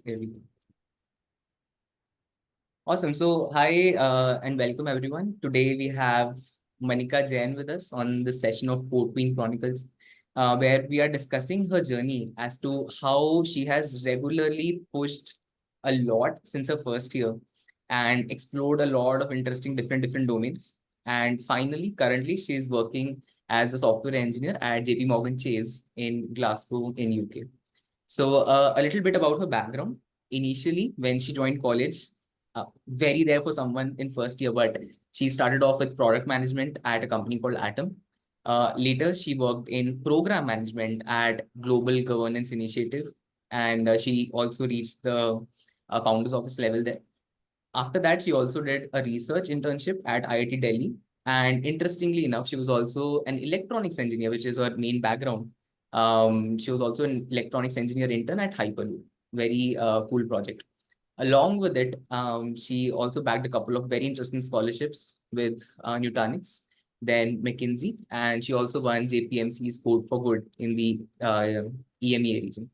Here we go. Awesome. So, hi and welcome everyone. Today we have Manika Jain with us on this session of Code Queen Chronicles, where we are discussing her journey as to how she has regularly pushed a lot since her first year and explored a lot of interesting different domains. And finally, currently, she is working as a software engineer at JP Morgan Chase in Glasgow in UK. So a little bit about her background. Initially, when she joined college, very rare for someone in first year, but she started off with product management at a company called Atom. Later, she worked in program management at Global Governance Initiative, and she also reached the founders office level there. After that, she also did a research internship at IIT Delhi. And interestingly enough, she was also an electronics engineer, which is her main background. She was also an electronics engineer intern at Hyperloop. Very cool project. Along with it, she also backed a couple of very interesting scholarships with Nutanix, then McKinsey, and she also won JPMC's Code for Good in the EMEA region.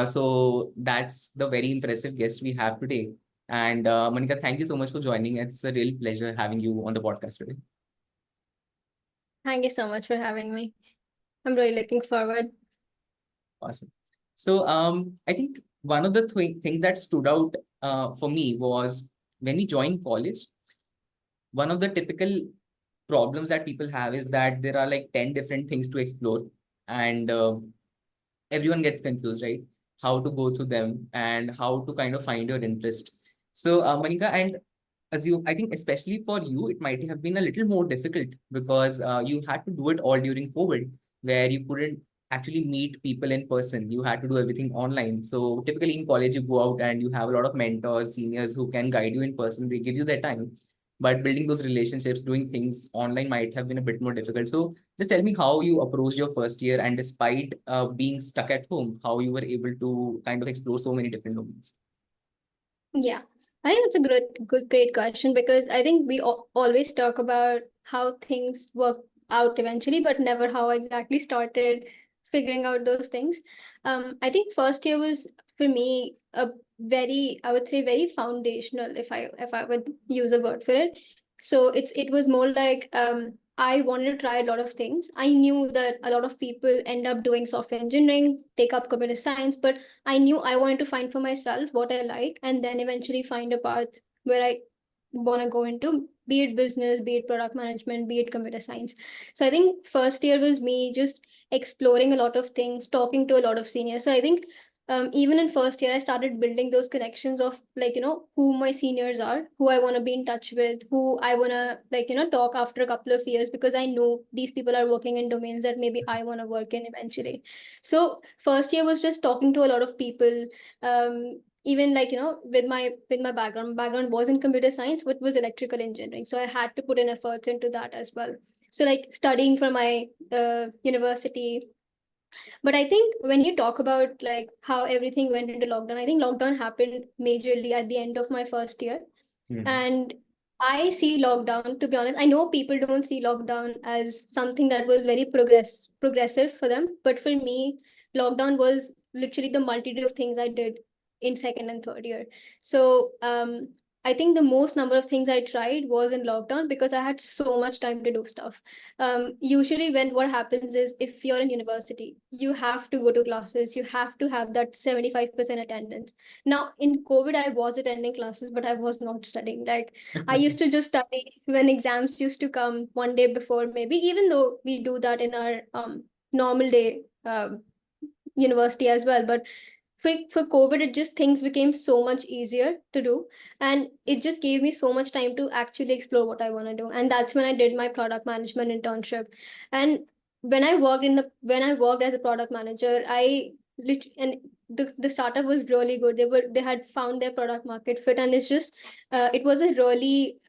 So that's the very impressive guest we have today. And Manika, thank you so much for joining. It's a real pleasure having you on the podcast today. Thank you so much for having me. I'm really looking forward. Awesome. So I think one of the things that stood out for me was when we joined college, one of the typical problems that people have is that there are like 10 different things to explore, and everyone gets confused, right? How to go through them and how to kind of find your interest. So, Manika, and I think especially for you, it might have been a little more difficult because you had to do it all during COVID, where you couldn't actually meet people in person. You had to do everything online. So typically in college, you go out and you have a lot of mentors, seniors who can guide you in person. They give you their time. But building those relationships, doing things online might have been a bit more difficult. So just tell me how you approached your first year, and despite being stuck at home, how you were able to kind of explore so many different domains. Yeah, I think it's a great question because I think we always talk about how things work out eventually, but never how I exactly started figuring out those things. I think first year was for me a I would say very foundational, if I would use a word for it. So it was more like I wanted to try a lot of things. I knew that a lot of people end up doing software engineering, take up computer science, but I knew I wanted to find for myself what I like and then eventually find a path where I want to go into, be it business, be it product management, be it computer science. So I think first year was me just exploring a lot of things, talking to a lot of seniors. So I think even in first year, I started building those connections of who my seniors are, who I want to be in touch with, who I want to talk after a couple of years because I know these people are working in domains that maybe I want to work in eventually. So first year was just talking to a lot of people. Even with my background was in computer science, but was electrical engineering. So I had to put in efforts into that as well. So like studying for my university. But I think when you talk about like how everything went into lockdown, I think lockdown happened majorly at the end of my first year. And I see lockdown, to be honest, I know people don't see lockdown as something that was very progressive for them. But for me, lockdown was literally the multitude of things I did in second and third year. So I think the most number of things I tried was in lockdown because I had so much time to do stuff. Usually when what happens is if you're in university, you have to go to classes, you have to have that 75% attendance. Now in COVID, I was attending classes, but I was not studying. Like I used to just study when exams used to come one day before, maybe, even though we do that in our normal day university as well. But for COVID, it just things became so much easier to do. And it just gave me so much time to actually explore what I want to do. And that's when I did my product management internship. And when I worked as a product manager, and the startup was really good. They had found their product market fit, and it's just it was a really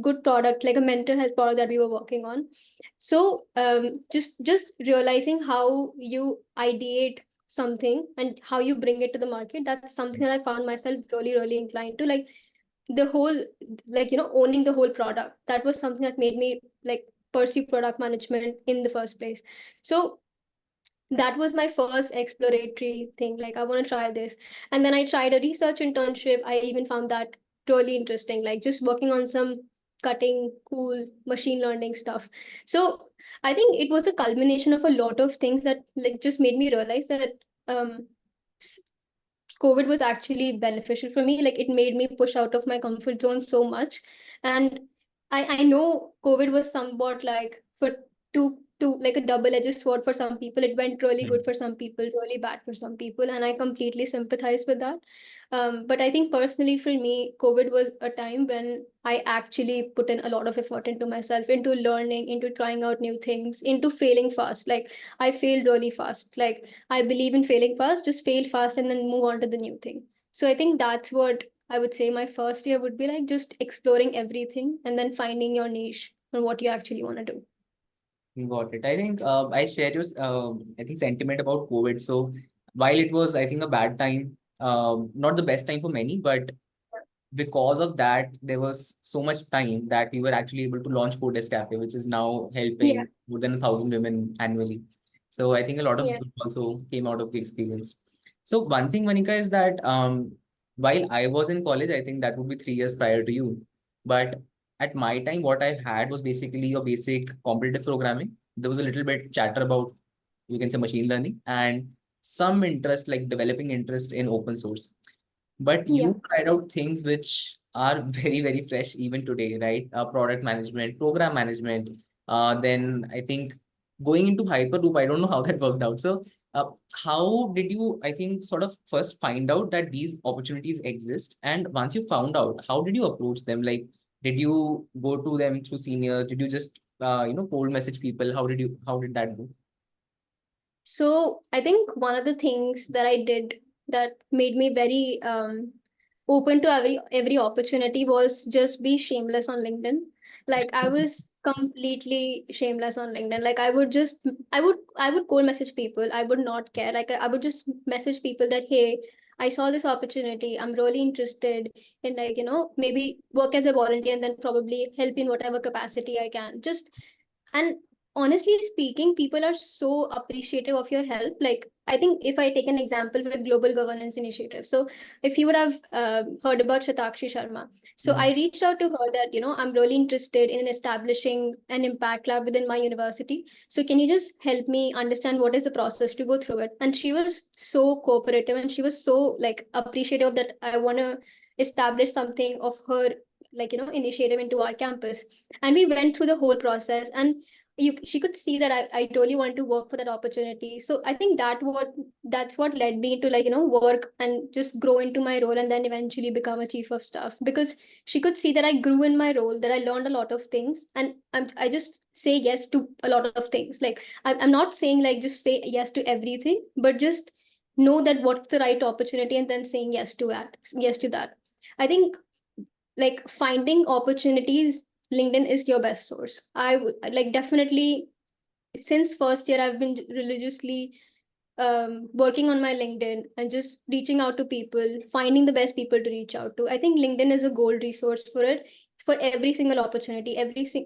good product, like a mental health product that we were working on. So just realizing how you ideate something and how you bring it to the market, that's something that I found myself really inclined to. Like the whole, owning the whole product, that was something that made me like pursue product management in the first place. So that was my first exploratory thing. Like, I want to try this. And then I tried a research internship. I even found that really interesting, like just working on some cutting, cool machine learning stuff. So I think it was a culmination of a lot of things that like just made me realize that um COVID was actually beneficial for me. Like it made me push out of my comfort zone so much. And I know COVID was somewhat like for to like a double-edged sword for some people. It went really good for some people, really bad for some people. And I completely sympathize with that. But I think personally for me, COVID was a time when I actually put in a lot of effort into myself, into learning, into trying out new things, into failing fast. Like I failed really fast. Like I believe in failing fast, just fail fast and then move on to the new thing. So I think that's what I would say my first year would be like, just exploring everything and then finding your niche and what you actually want to do. Got it. I think I share your I think sentiment about COVID. So while it was, I think, a bad time, not the best time for many, but because of that, there was so much time that we were actually able to launch Codesk Cafe, which is now Yeah, helping more than 1,000 women annually. So I think a lot of yeah. good also came out of the experience. So one thing, Manika, is that while I was in college, I think that would be 3 years prior to you. But at my time, what I had was basically your basic competitive programming. There was a little bit chatter about, you can say, machine learning and some interest, like developing interest in open source. But Yeah. you tried out things which are very, very fresh even today, right? Product management, program management. Then I think going into Hyperloop, I don't know how that worked out. So, how did you, I think, sort of first find out that these opportunities exist? And once you found out, how did you approach them? Like, did you go to them through seniors? Did you just, cold message people? How did that go? So I think one of the things that I did that made me very open to every opportunity was just be shameless on LinkedIn. Like I was completely shameless on LinkedIn. Like I would cold message people. I would not care. Like I would just message people that, hey, I saw this opportunity. I'm really interested in, like, maybe work as a volunteer and then probably help in whatever capacity I can. Just, and honestly speaking, people are so appreciative of your help. Like I think if I take an example with global governance initiative, so if you would have heard about Shatakshi Sharma, so I Mhm. reached out to her that, I'm really interested in establishing an impact lab within my university, so can you just help me understand what is the process to go through it. And she was so cooperative and she was so like appreciative that I want to establish something of her, like, initiative into our campus. And we went through the whole process, and she could see that I totally want to work for that opportunity. So I think that's what led me to, like, work and just grow into my role and then eventually become a chief of staff, because she could see that I grew in my role, that I learned a lot of things, and I just say yes to a lot of things. Like I'm not saying like just say yes to everything, but just know that what's the right opportunity and then saying yes to that. I think, like, finding opportunities, LinkedIn is your best source. I would like definitely, since first year I've been religiously working on my LinkedIn and just reaching out to people, finding the best people to reach out to. I think LinkedIn is a gold resource for it, for every single opportunity.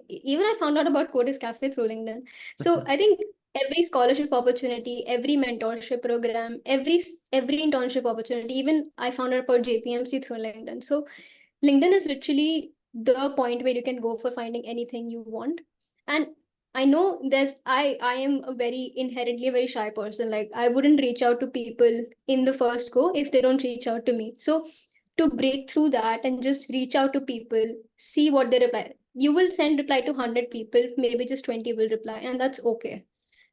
Even I found out about Codis Cafe through LinkedIn. So I think every scholarship opportunity, every mentorship program, every internship opportunity, even I found out about JPMC through LinkedIn. So LinkedIn is literally the point where you can go for finding anything you want. And I know I am a very inherently a very shy person. Like I wouldn't reach out to people in the first go if they don't reach out to me. So to break through that and just reach out to people, see what they reply. You will send reply to 100 people, maybe just 20 will reply, and that's okay.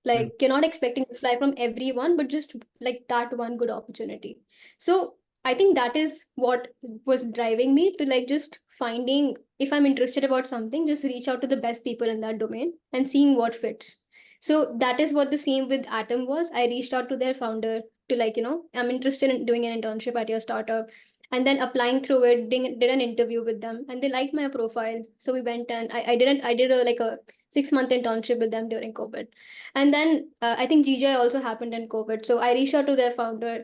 Like you're not expecting to fly from everyone, but just like that one good opportunity. So I think that is what was driving me to, like, just finding, if I'm interested about something, just reach out to the best people in that domain and seeing what fits. So that is what the same with Atom was. I reached out to their founder to, like, I'm interested in doing an internship at your startup, and then applying through it, did an interview with them, and they liked my profile. So we went, and I did a like a 6 month internship with them during COVID. And then I think GJ also happened in COVID. So I reached out to their founder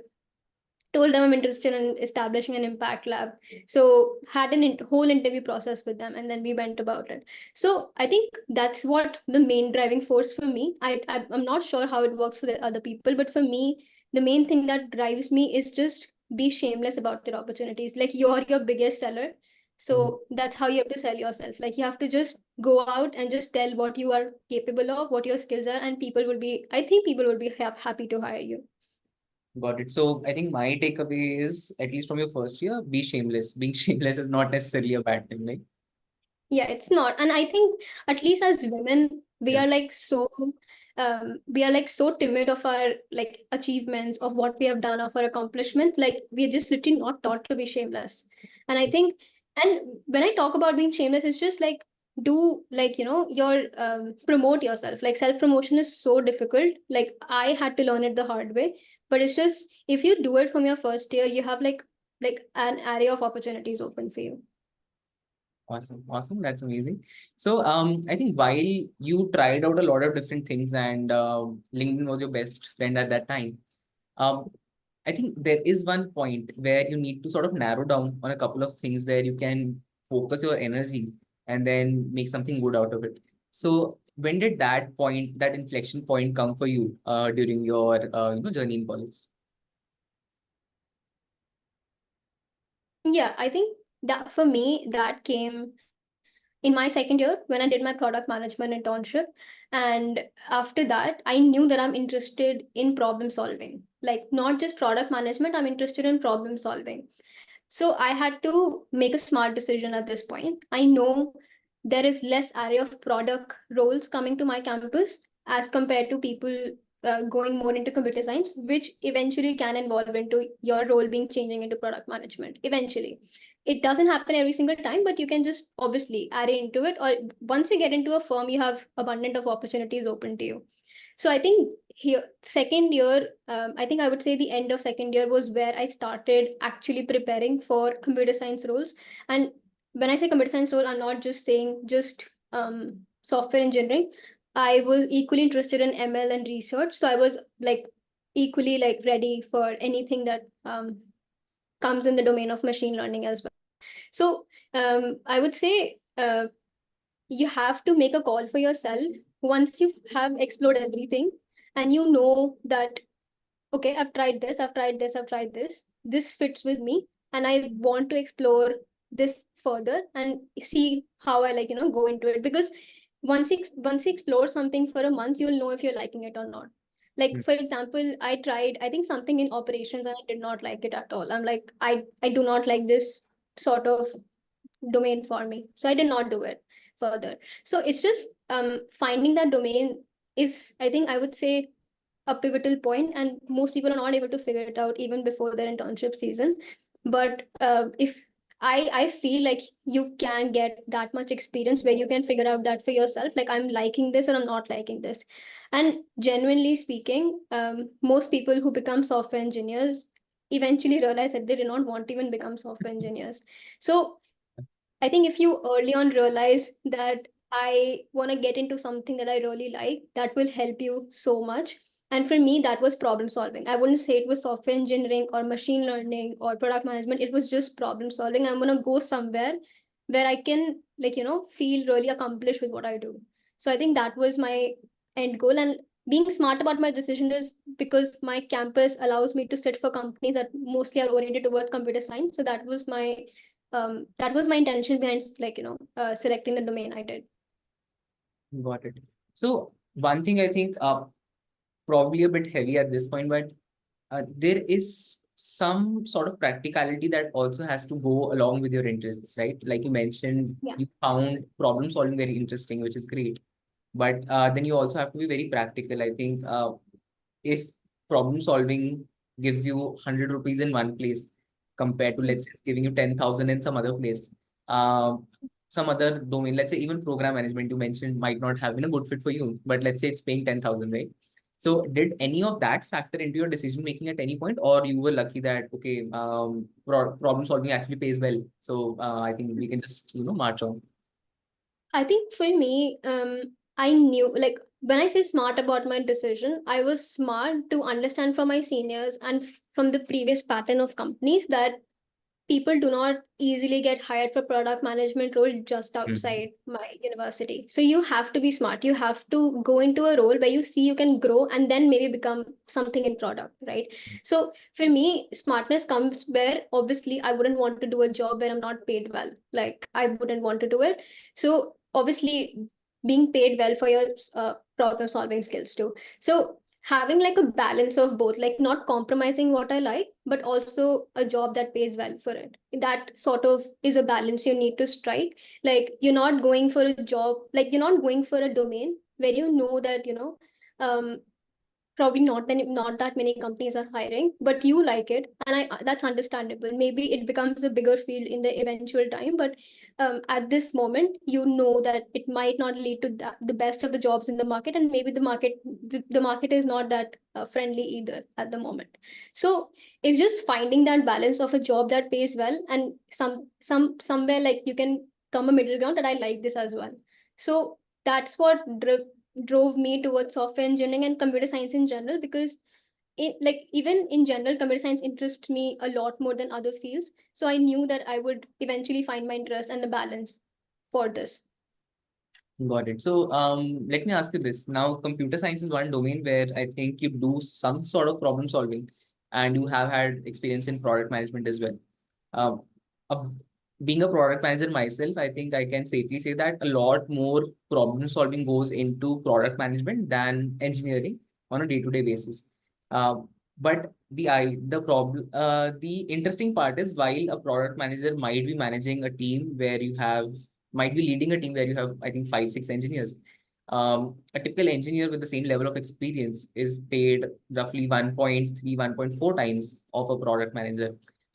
told them I'm interested in establishing an impact lab. So had an whole interview process with them, and then we went about it. So I think that's what the main driving force for me. I'm not sure how it works for the other people, but for me, the main thing that drives me is just be shameless about your opportunities. Like you're your biggest seller. So that's how you have to sell yourself. Like you have to just go out and just tell what you are capable of, what your skills are, and people will be, I think people will be happy to hire you. Got it. So I think my takeaway is, at least from your first year, be shameless. Being shameless is not necessarily a bad thing, right? Yeah, it's not. And I think at least as women, Yeah. we are like so timid of our like achievements, of what we have done, of our accomplishments. Like we're just literally not taught to be shameless. And I think, and when I talk about being shameless, it's just like do like, your promote yourself. Like self-promotion is so difficult. Like I had to learn it the hard way. But it's just if you do it from your first year, you have like an array of opportunities open for you. Awesome. Awesome. That's amazing. So, I think while you tried out a lot of different things and LinkedIn was your best friend at that time, um, I think there is one point where you need to sort of narrow down on a couple of things where you can focus your energy and then make something good out of it. So, when did that point, that inflection point come for you during your journey in college? Yeah, I think that for me, that came in my second year when I did my product management internship. And after that, I knew that I'm interested in problem solving, like not just product management, I'm interested in problem solving. So I had to make a smart decision at this point. I know there is less array of product roles coming to my campus as compared to people going more into computer science, which eventually can evolve into your role being changing into product management. Eventually, it doesn't happen every single time, but you can just obviously array into it. Or once you get into a firm, you have abundant of opportunities open to you. So I think here, second year, I think I would say the end of second year was where I started actually preparing for computer science roles. And when I say computer science role, I'm not just saying just software engineering. I was equally interested in ML and research. So I was like equally like ready for anything that comes in the domain of machine learning as well. So I would say you have to make a call for yourself once you have explored everything and you know that okay, I've tried this fits with me, and I want to explore this further and see how I like go into it. Because once you explore something for a month, you'll know if you're liking it or not. Like for example, I tried I think something in operations and I did not like it at all. I'm like I do not like this sort of domain for me, so I did not do it further. So it's just finding that domain is, I think I would say, a pivotal point, and most people are not able to figure it out even before their internship season. But if I feel like you can get that much experience where you can figure out that for yourself, like I'm liking this or I'm not liking this. And genuinely speaking, most people who become software engineers eventually realize that they do not want to even become software engineers. So I think if you early on realize that I want to get into something that I really like, that will help you so much. And for me, that was problem solving. I wouldn't say it was software engineering or machine learning or product management. It was just problem solving. I'm going to go somewhere where I can, like, feel really accomplished with what I do. So I think that was my end goal. And being smart about my decision is because my campus allows me to sit for companies that mostly are oriented towards computer science. So that was my intention behind like selecting the domain I did. Got it. So one thing I think probably a bit heavy at this point, but there is some sort of practicality that also has to go along with your interests, right? Like you mentioned, Yeah. you found problem solving very interesting, which is great. But then you also have to be very practical. I think if problem solving gives you 100 rupees in one place compared to, let's say, it's giving you 10,000 in some other place, some other domain, let's say even program management you mentioned might not have been a good fit for you, but let's say it's paying 10,000, right? So did any of that factor into your decision making at any point, or you were lucky that, okay, problem solving actually pays well. So I think we can just, march on. I think for me, I knew like when I say smart about my decision, I was smart to understand from my seniors and from the previous pattern of companies that people do not easily get hired for product management role just outside my university. So you have to be smart. You have to go into a role where you see you can grow and then maybe become something in product, right? So for me, smartness comes where obviously I wouldn't want to do a job where I'm not paid well. Like I wouldn't want to do it. So obviously being paid well for your problem solving skills too. So having like a balance of both, like not compromising what I like, but also a job that pays well for it. That sort of is a balance you need to strike. Like you're not going for a job, like you're not going for a domain where you know that, um, probably not that many companies are hiring, but you like it, and I that's understandable. Maybe it becomes a bigger field in the eventual time, but at this moment you know that it might not lead to the best of the jobs in the market, and maybe the market is not that friendly either at the moment. So it's just finding that balance of a job that pays well and somewhere like you can come a middle ground that I like this as well. So that's what drove me towards software engineering and computer science in general, because like even in general computer science interests me a lot more than other fields, so I knew that I would eventually find my interest and the balance for this. Got it. So, let me ask you this. Now, computer science is one domain where I think you do some sort of problem solving, and you have had experience in product management as well. Uh, uh, Being a product manager myself, I think I can safely say that a lot more problem solving goes into product management than engineering on a day-to-day basis. Uh, but the interesting part is, while a product manager might be managing a team where you have might be leading a team where you have, I think, 5, 6 engineers. A typical engineer with the same level of experience is paid roughly 1.3, 1.4 times of a product manager.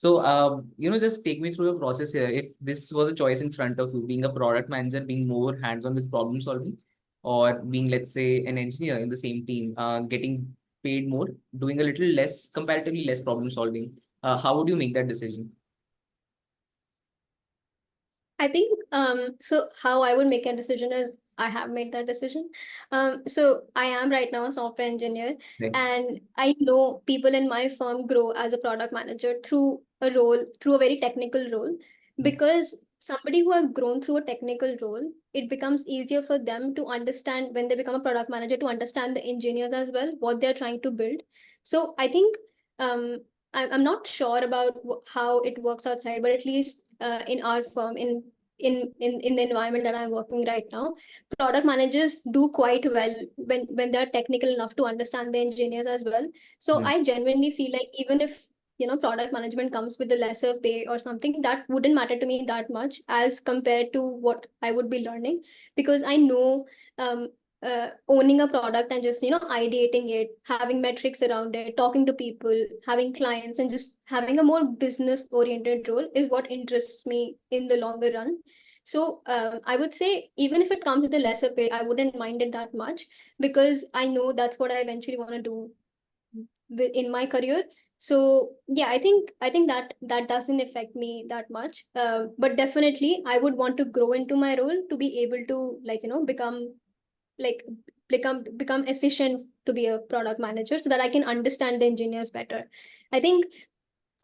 So, just take me through the process here. If this was a choice in front of you, being a product manager, being more hands-on with problem solving, or being, let's say, an engineer in the same team, getting paid more, doing a little less, comparatively less problem solving, how would you make that decision? I think so how I would make a decision is I have made that decision. So I am right now a software engineer, Right. and I know people in my firm grow as a product manager through a very technical role, because somebody who has grown through a technical role, it becomes easier for them to understand when they become a product manager, to understand the engineers as well, what they're trying to build. So I think um I'm not sure about how it works outside, but at least in our firm, in the environment that I'm working right now, product managers do quite well when they're technical enough to understand the engineers as well. So Yeah. I genuinely feel like even if product management comes with a lesser pay or something, that wouldn't matter to me that much as compared to what I would be learning, because I know um, owning a product and just ideating it, having metrics around it, talking to people, having clients, and just having a more business oriented role is what interests me in the longer run. So I would say even if it comes with a lesser pay, I wouldn't mind it that much, because I know that's what I eventually want to do in my career. So yeah, I think that doesn't affect me that much, but definitely I would want to grow into my role to be able to like become efficient to be a product manager, so that I can understand the engineers better. I think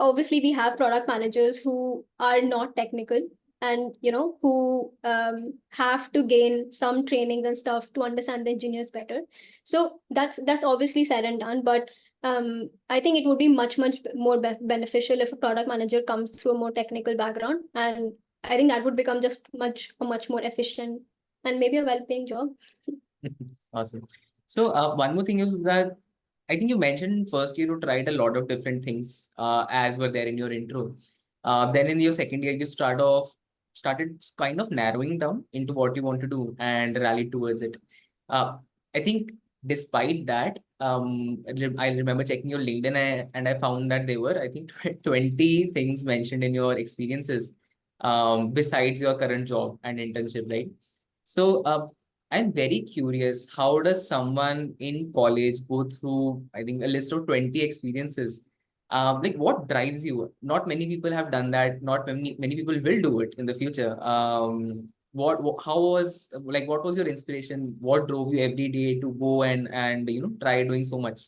obviously we have product managers who are not technical, and who have to gain some trainings and stuff to understand the engineers better. So that's obviously said and done, but I think it would be much more beneficial if a product manager comes through a more technical background, and I think that would become just much more efficient and maybe a well-paying job. Awesome. So, one more thing is that I think you mentioned first year you tried a lot of different things, as were there in your intro. Then in your second year, you started kind of narrowing down into what you want to do and rallied towards it. Uh, I think despite that, I remember checking your LinkedIn, and I found that there were, I think, 20 things mentioned in your experiences, besides your current job and internship, right? So, I'm very curious, how does someone in college go through, I think, a list of 20 experiences? Like, what drives you? Not many people have done that. Not many people will do it in the future. how was, like, what was your inspiration? What drove you every day to go and try doing so much?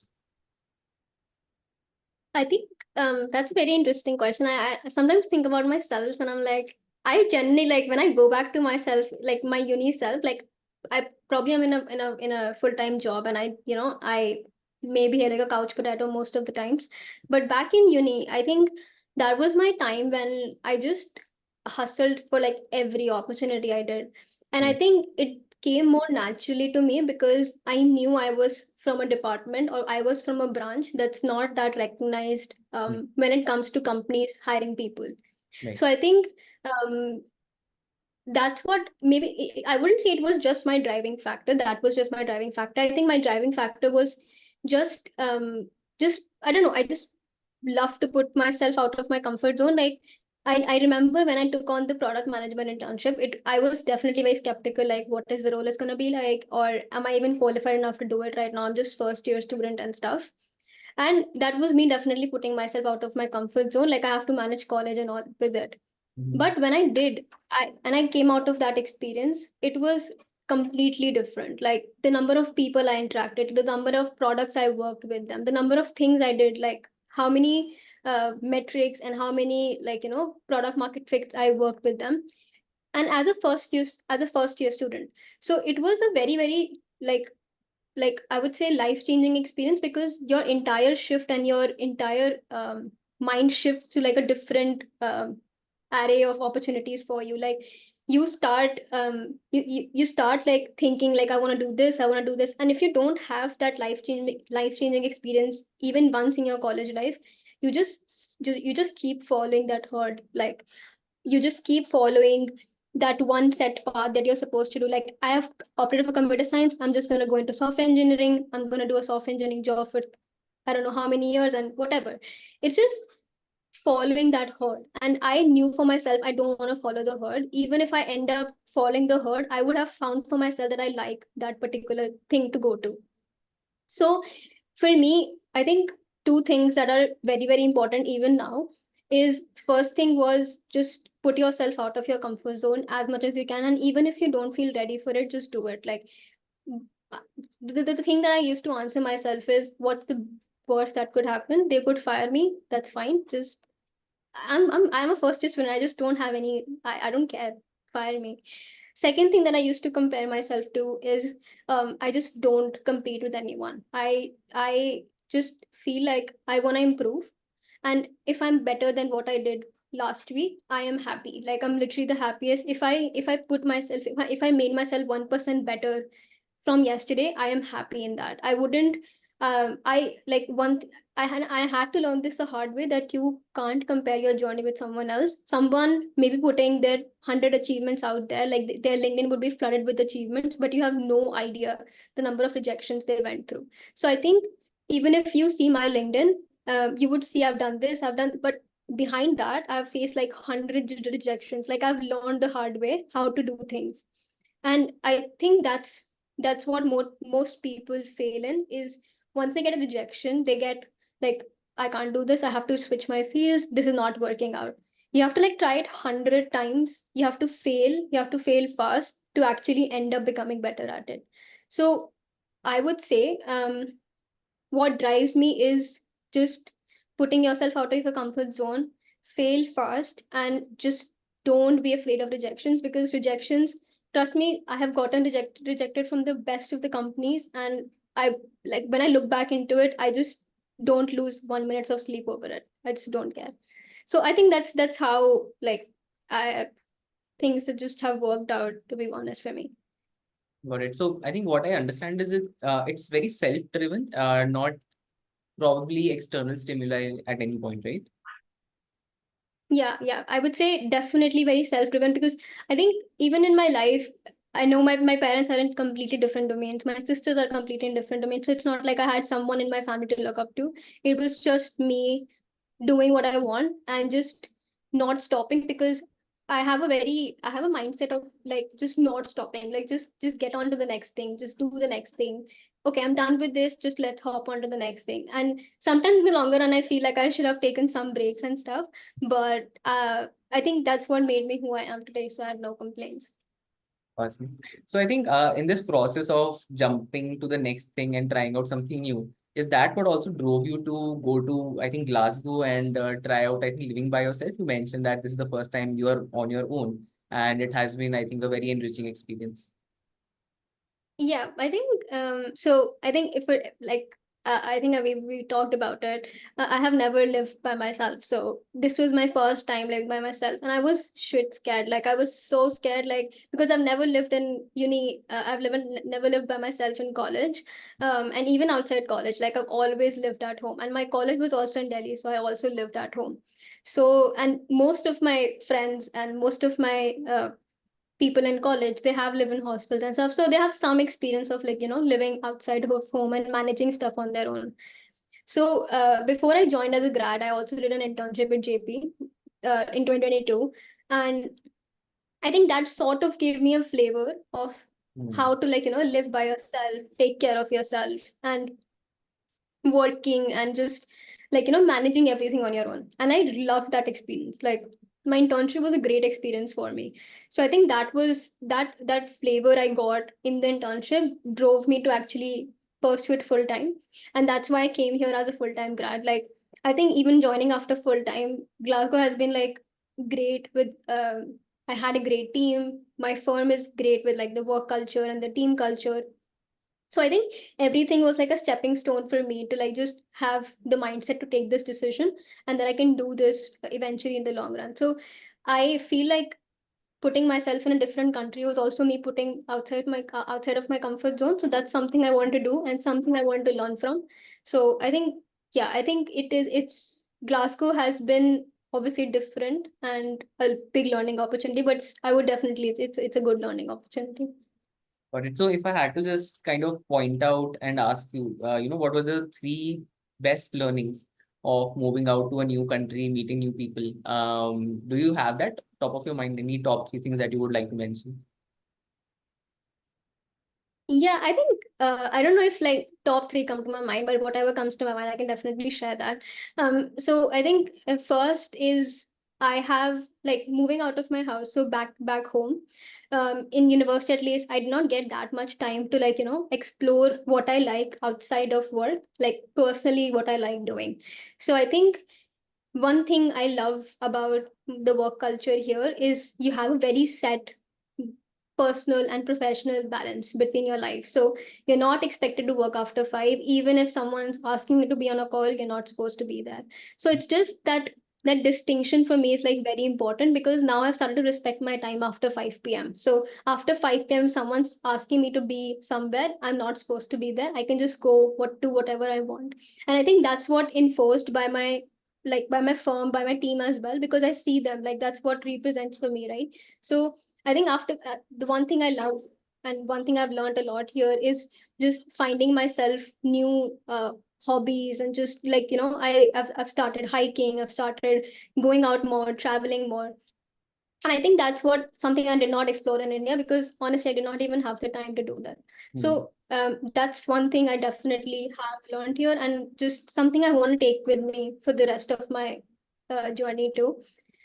I think that's a very interesting question. I sometimes think about myself and I'm like, I generally like when I go back to myself, like my uni self, like I probably am in a full-time job and I maybe here like a couch potato most of the times. But back in uni, I think that was my time when I just hustled for like every opportunity I did. And I Right. think it came more naturally to me because I knew I was from a department or I was from a branch that's not that recognized Mm. when it comes to companies hiring people. Right. So I think um, that's what maybe I wouldn't say it was just my driving factor. That was just my driving factor. I think my driving factor was just just I don't know. I just love to put myself out of my comfort zone. Like I remember when I took on the product management internship, I was definitely very skeptical. Like, what is the role is gonna be like, or am I even qualified enough to do it right now? I'm just first year student and stuff. And that was me definitely putting myself out of my comfort zone. Like I have to manage college and all with it. Mhm. But when I did, I came out of that experience, it was completely different. Like the number of people I interacted, the number of products I worked with them, the number of things I did, like how many metrics and how many product market fits I worked with them. And as a first year student, so it was a very very like I would say life changing experience because your entire shift and your entire mind shifts to like a different array of opportunities for you. Like you start like thinking like I want to do this, I want to do this. And if you don't have that life changing experience even once in your college life, you just keep following that herd. Like you just keep following that one set path that you're supposed to do. Like I have opted for computer science, I'm just going to go into software engineering, I'm going to do a software engineering job for I don't know how many years and whatever. It's just following that herd. And I knew for myself I don't want to follow the herd. Even if I end up following the herd, I would have found for myself that I like that particular thing to go to. So for me, I think two things that are very, very important even now is first thing was just put yourself out of your comfort zone as much as you can. And even if you don't feel ready for it, just do it. Like the thing that I used to answer myself is what's the worst that could happen? They could fire me. That's fine. Just I'm a first year student. I just don't have any I don't care. Fire me. Second thing that I used to compare myself to is I just don't compete with anyone. I just feel like I want to improve, and if I'm better than what I did last week, I am happy. Like I'm literally the happiest. If I put myself if I made myself 1% better from yesterday, I am happy in that. I wouldn't I like I had to learn this the hard way that you can't compare your journey with someone else. Someone maybe putting their 100 achievements out there, like their LinkedIn would be flooded with achievements, but you have no idea the number of rejections they went through. So I think even if you see my LinkedIn, you would see I've done this, I've done, but behind that I've faced like 100 rejections. Like I've learned the hard way how to do things. And I think that's what most people fail in is once they get a rejection, they get like, I can't do this, I have to switch my fields, this is not working out. You have to like try it 100 times, you have to fail fast to actually end up becoming better at it. So I would say what drives me is just putting yourself out of your comfort zone, fail fast, and just don't be afraid of rejections because rejections, trust me, I have gotten rejected from the best of the companies. And I like when I look back into it, I just don't lose 1 minute of sleep over it. I just don't care. So I think that's how like I things that just have worked out, to be honest, for me. Got it. So I think what I understand is it's very self-driven, not probably external stimuli at any point, right? Yeah, I would say definitely very self-driven because I think even in my life, I know my parents are in completely different domains. My sisters are completely in different domains. So it's not like I had someone in my family to look up to. It was just me doing what I want and just not stopping because I have a mindset of like just not stopping, like just get on to the next thing, just do the next thing. Okay, I'm done with this, just let's hop on to the next thing. And sometimes in the longer run, I feel like I should have taken some breaks and stuff, but I think that's what made me who I am today, so I have no complaints. Awesome. So I think in this process of jumping to the next thing and trying out something new, is that what also drove you to go to, I think, Glasgow and try out, I think, living by yourself? You mentioned that this is the first time you are on your own, and it has been, I think, a very enriching experience. Yeah, I think so I think if it like I think we talked about it. I have never lived by myself. So this was my first time living by myself and I was shit scared. Like I was so scared like because I've never lived in uni. Never lived by myself in college. And even outside college like I've always lived at home and my college was also in Delhi so I also lived at home. So and most of my friends and most of my people in college they have live in hostels and stuff so they have some experience of like living outside of home and managing stuff on their own. So before I joined as a grad I also did an internship with JP in 2022 and I think that sort of gave me a flavor of Hmm. how to like live by yourself, take care of yourself and working and just like managing everything on your own and I loved that experience. Like my internship was a great experience for me. So I think that was that flavor I got in the internship drove me to actually pursue it full time and that's why I came here as a full time grad. Like I think even joining after full time Glasgow has been like great with I had a great team. My firm is great with like the work culture and the team culture. So I think everything was like a stepping stone for me to like just have the mindset to take this decision and that I can do this eventually in the long run. So I feel like putting myself in a different country was also me putting outside of my comfort zone. So that's something I want to do and something I want to learn from. So I think yeah, I think it's Glasgow has been obviously different and a big learning opportunity, but I would definitely it's a good learning opportunity. Got it. So if I had to just kind of point out and ask you, what were the three best learnings of moving out to a new country, meeting new people? Do you have that top of your mind? Any top three things that you would like to mention? Yeah, I think I don't know if like top three come to my mind, but whatever comes to my mind, I can definitely share that. So I think first is I have like moving out of my house, so back home. In university at least, I did not get that much time to like explore what I like outside of work, like personally what I like doing. So I think one thing I love about the work culture here is you have a very set personal and professional balance between your life. So you're not expected to work after 5, even if someone's asking you to be on a call, you're not supposed to be there. So it's just that distinction for me is like very important because now I've started to respect my time after 5 p.m. So after 5 p.m. someone's asking me to be somewhere, I'm not supposed to be there. I can just go do whatever I want. And I think that's what enforced by my firm, by my team as well, because I see them like that's what represents for me, right? So I think after the one thing I love and one thing I've learned a lot here is just finding myself new hobbies and just like I've started hiking, I've started going out more, traveling more, and I think that's what something I did not explore in India because honestly I did not even have the time to do that. Hmm. So that's one thing I definitely have learned here and just something I want to take with me for the rest of my journey too.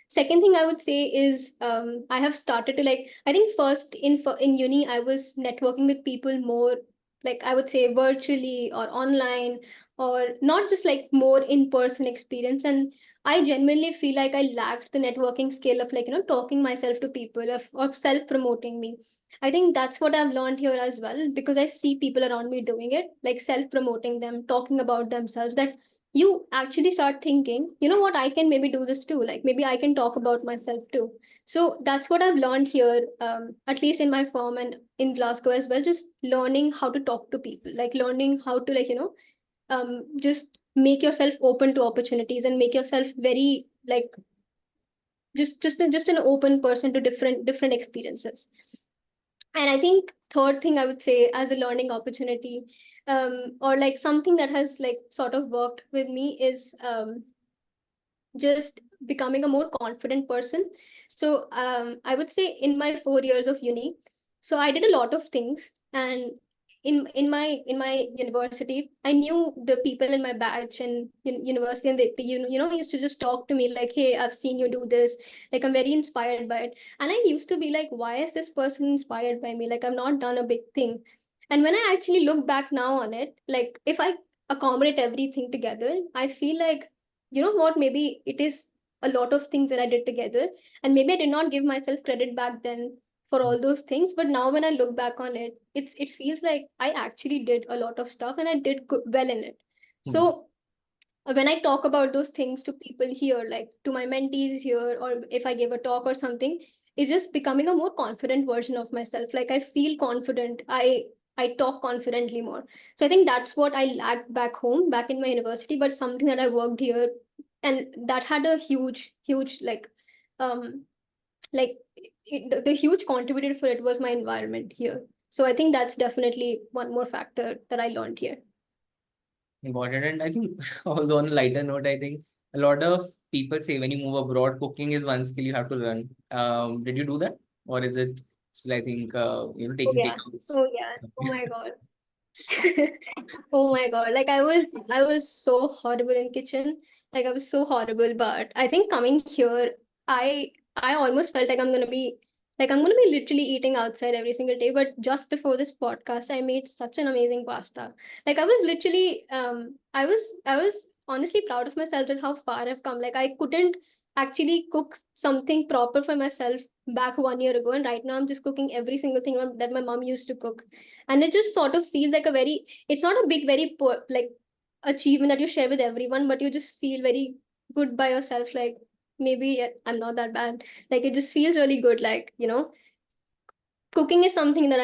Second thing I would say is I have started to like I think first in uni I was networking with people more like I would say virtually or online or not just like more in person experience, and I genuinely feel like I lacked the networking skill of like talking myself to people of self promoting me. I think that's what I've learned here as well because I see people around me doing it, like self promoting them, talking about themselves, that you actually start thinking, you know what, I can maybe do this too. Like maybe I can talk about myself too. So that's what I've learned here, at least in my firm and in Glasgow as well. Just learning how to talk to people, like learning how to like just make yourself open to opportunities and make yourself very like just an open person to different experiences. And I think third thing I would say as a learning opportunity, or like something that has like sort of worked with me is just becoming a more confident person. So I would say in my 4 years of uni, so I did a lot of things, and in my university, I knew the people in my batch and university, and they used to just talk to me like, hey, I've seen you do this, like I'm very inspired by it. And I used to be like, why is this person inspired by me? Like I've not done a big thing. And when I actually look back now on it, like if I accommodate everything together, I feel like, you know what, maybe it is a lot of things that I did together, and maybe I did not give myself credit back then for all those things. But now when I look back on it, it feels like I actually did a lot of stuff and I did well in it. Hmm. So when I talk about those things to people here, like to my mentees here, or if I give a talk or something, it's just becoming a more confident version of myself. Like I feel confident. I talk confidently more. So I think that's what I lacked back home, back in my university, but something that I worked here, and that had a huge um like the huge contributor for it was my environment here. So I think that's definitely one more factor that I learned here. Important. And I think, although on a lighter note, I think a lot of people say when you move abroad, cooking is one skill you have to learn. Did you do that? Or is it still, I think, Oh taking yeah. takeaways? Oh yeah. Oh my god. Oh my God. Like I was so horrible in kitchen. Like I was so horrible. But I think coming here, I almost felt like I'm gonna be literally eating outside every single day. But just before this podcast, I made such an amazing pasta. Like I was literally I was honestly proud of myself at how far I've come. Like I couldn't actually cook something proper for myself back 1 year ago. And right now I'm just cooking every single thing that my mom used to cook. And it just sort of feels like a very, it's not a big very poor, like achievement that you share with everyone, but you just feel very good by yourself, like maybe I'm not that bad. Like it just feels really good, like cooking is something that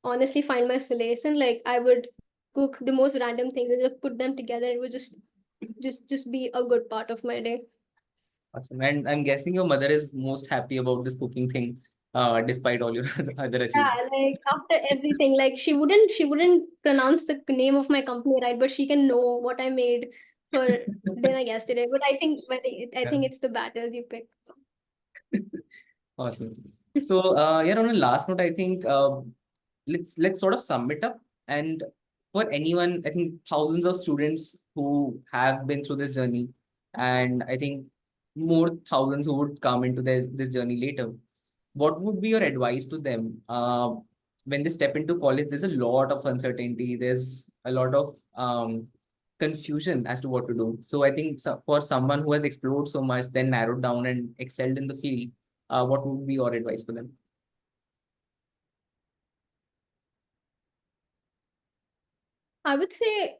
honestly find my solace in. Like I would cook the most random things and just put them together. It would just be a good part of my day. Awesome. And I'm guessing your mother is most happy about this cooking thing, despite all your other Yeah, achievements. like after everything, like she wouldn't pronounce the name of my company right, but she can know what I made for dinner yesterday. But I think it's the battles you pick. Awesome. So, yeah, on a last note, I think let's sort of sum it up. And for anyone, I think thousands of students who have been through this journey, and I think more thousands who would come into this journey later. What would be your advice to them when they step into college? There's a lot of uncertainty. There's a lot of confusion as to what to do. So I think for someone who has explored so much, then narrowed down and excelled in the field, what would be your advice for them? I would say,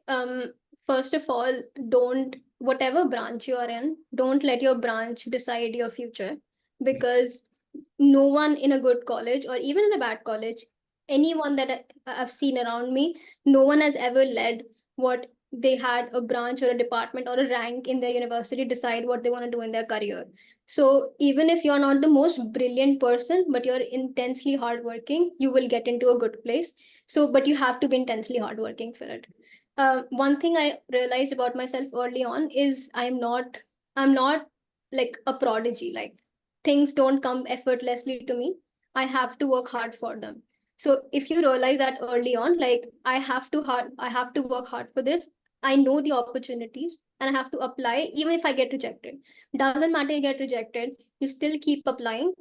first of all, don't, whatever branch you are in, don't let your branch decide your future, because no one in a good college or even in a bad college, anyone that I've seen around me, no one has ever led what they had a branch or a department or a rank in their university decide what they want to do in their career. So even if you're not the most brilliant person, but you're intensely hardworking, you will get into a good place. So but you have to be intensely hardworking for it. One thing I realized about myself early on is I'm not like a prodigy. Like things don't come effortlessly to me. I have to work hard for them. So if you realize that early on, like I have to work hard for this. I know the opportunities and I have to apply even if I get rejected. Doesn't matter, you get rejected, you still keep applying.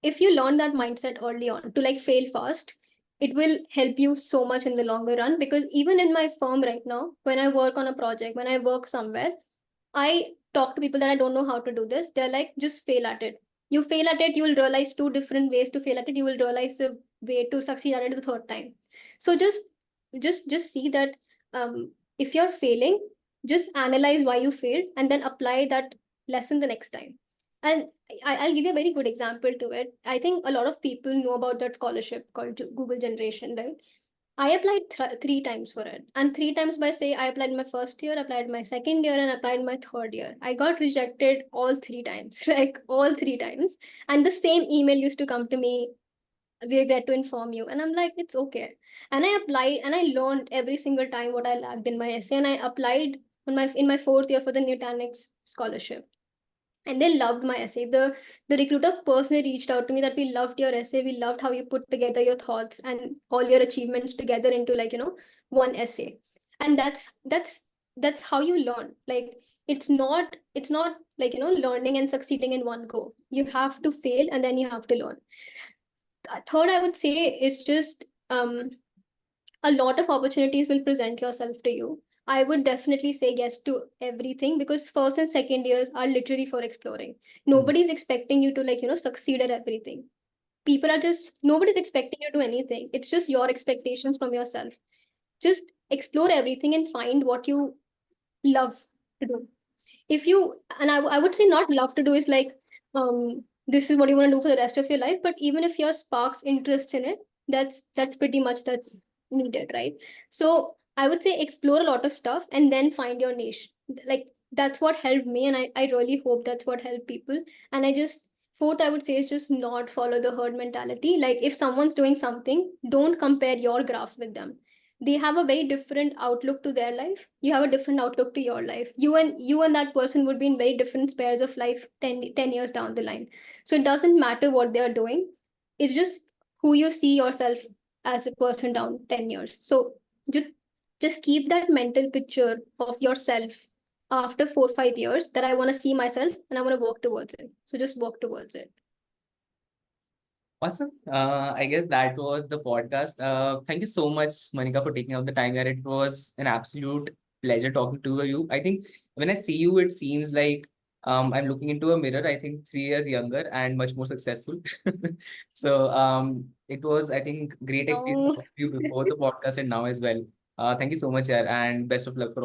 If you learn that mindset early on to like fail fast, it will help you so much in the longer run. Because even in my firm right now, when I work on a project, when I work somewhere, I talk to people that I don't know how to do this. They're like, just fail at it. You fail at it, you will realize two different ways to fail at it. You will realize a way to succeed at it the third time. So just see that, if you're failing, just analyze why you failed and then apply that lesson the next time. And I'll give you a very good example to it. I think a lot of people know about that scholarship called Google Generation, right? I applied 3 times for it. And 3 times by say, I applied my first year, applied my second year, and applied my third year. I got rejected all 3 times, like all 3 times. And the same email used to come to me, we regret to inform you. And I'm like, it's okay. And I applied and I learned every single time what I lacked in my essay. And I applied in my fourth year for the Nutanix scholarship. and they loved my essay. The recruiter personally reached out to me that we loved your essay, we loved how you put together your thoughts and all your achievements together into, like, one essay. And that's how you learn. Like, it's not like, learning and succeeding in one go. You have to fail and then you have to learn. Third, I would say, is just a lot of opportunities will present yourself to you. I would definitely say yes to everything, because first and second years are literally for exploring. Nobody's expecting you to, like, succeed at everything. Nobody's expecting you to do anything. It's just your expectations from yourself. Just explore everything and find what you love to do. If you, and I would say not love to do is like, this is what you want to do for the rest of your life, but even if your sparks interest in it, that's pretty much that's needed, right? So I would say explore a lot of stuff and then find your niche. Like, that's what helped me, and I really hope that's what helped people. And I just, fourth, I would say, is just not follow the herd mentality. Like, if someone's doing something, don't compare your graph with them. They have a very different outlook to their life. You have a different outlook to your life. You and that person would be in very different spheres of life 10 years down the line. So it doesn't matter what they're doing. It's just who you see yourself as a person down 10 years. So just just keep that mental picture of yourself after 4 or 5 years, that I want to see myself and I want to work towards it. So just work towards it. Awesome. I guess that was the podcast. Thank you so much, Manika, for taking out the time here. It was an absolute pleasure talking to you. I think when I see you, it seems like I'm looking into a mirror. I think 3 years younger and much more successful. So it was, I think, great experience Oh. talking to you before the podcast and now as well. Thank you so much, yeah, and best of luck for